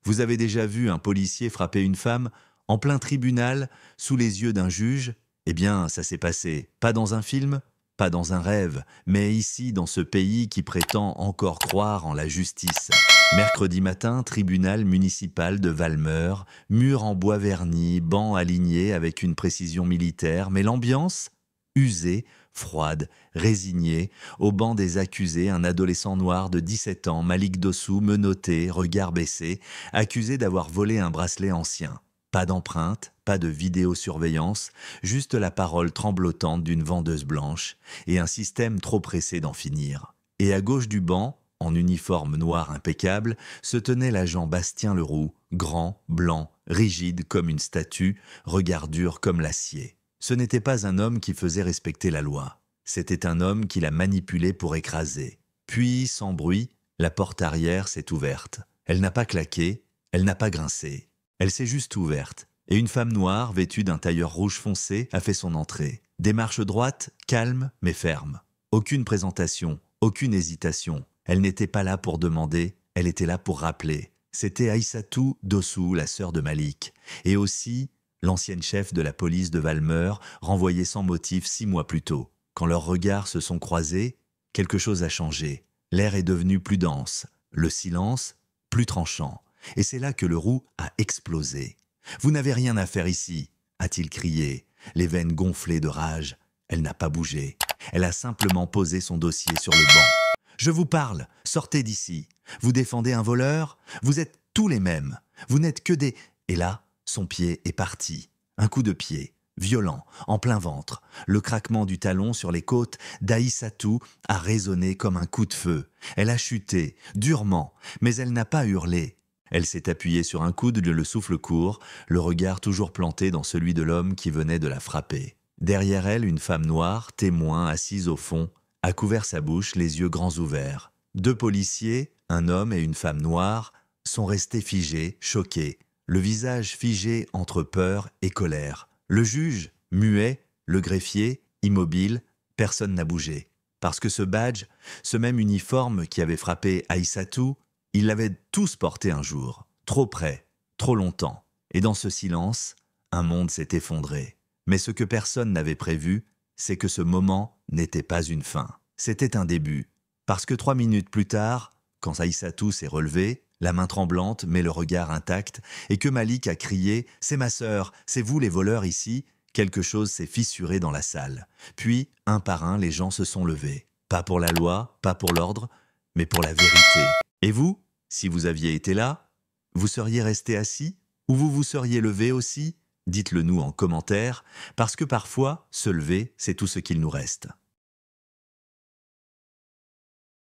Vous avez déjà vu un policier frapper une femme en plein tribunal, sous les yeux d'un juge? Eh bien, ça s'est passé, pas dans un film, pas dans un rêve, mais ici, dans ce pays qui prétend encore croire en la justice. Mercredi matin, tribunal municipal de Valmeur, mur en bois verni, bancs alignés avec une précision militaire, mais l'ambiance usée, froide, résignée. Au banc des accusés, un adolescent noir de 17 ans, Malik Dossou, menotté, regard baissé, accusé d'avoir volé un bracelet ancien. Pas d'empreinte, pas de vidéosurveillance, juste la parole tremblotante d'une vendeuse blanche et un système trop pressé d'en finir. Et à gauche du banc, en uniforme noir impeccable, se tenait l'agent Bastien Leroux, grand, blanc, rigide comme une statue, regard dur comme l'acier. Ce n'était pas un homme qui faisait respecter la loi. C'était un homme qui la manipulait pour écraser. Puis, sans bruit, la porte arrière s'est ouverte. Elle n'a pas claqué, elle n'a pas grincé. Elle s'est juste ouverte, et une femme noire, vêtue d'un tailleur rouge foncé, a fait son entrée. Démarche droite, calme mais ferme. Aucune présentation, aucune hésitation. Elle n'était pas là pour demander, elle était là pour rappeler. C'était Aïssatou Dossou, la sœur de Malik, et aussi l'ancienne chef de la police de Valmeur, renvoyée sans motif 6 mois plus tôt. Quand leurs regards se sont croisés, quelque chose a changé. L'air est devenu plus dense, le silence plus tranchant. Et c'est là que Leroux a explosé. « Vous n'avez rien à faire ici !» a-t-il crié, les veines gonflées de rage. Elle n'a pas bougé. Elle a simplement posé son dossier sur le banc. « Je vous parle, sortez d'ici. Vous défendez un voleur? Vous êtes tous les mêmes. Vous n'êtes que des... » Et là, son pied est parti. Un coup de pied, violent, en plein ventre. Le craquement du talon sur les côtes d'Aïssatou a résonné comme un coup de feu. Elle a chuté, durement, mais elle n'a pas hurlé. Elle s'est appuyée sur un coude, le souffle court, le regard toujours planté dans celui de l'homme qui venait de la frapper. Derrière elle, une femme noire, témoin, assise au fond, a couvert sa bouche, les yeux grands ouverts. 2 policiers, un homme et une femme noire, sont restés figés, choqués, le visage figé entre peur et colère. Le juge, muet, le greffier, immobile, personne n'a bougé. Parce que ce badge, ce même uniforme qui avait frappé Aïssatou, ils l'avaient tous porté un jour, trop près, trop longtemps. Et dans ce silence, un monde s'est effondré. Mais ce que personne n'avait prévu, c'est que ce moment n'était pas une fin. C'était un début. Parce que 3 minutes plus tard, quand Aïssatou s'est relevée, la main tremblante mais le regard intact, et que Malik a crié « C'est ma sœur, c'est vous les voleurs ici », quelque chose s'est fissuré dans la salle. Puis, un par un, les gens se sont levés. Pas pour la loi, pas pour l'ordre, mais pour la vérité. Et vous, si vous aviez été là, vous seriez resté assis? Ou vous vous seriez levé aussi? Dites-le nous en commentaire, parce que parfois, se lever, c'est tout ce qu'il nous reste.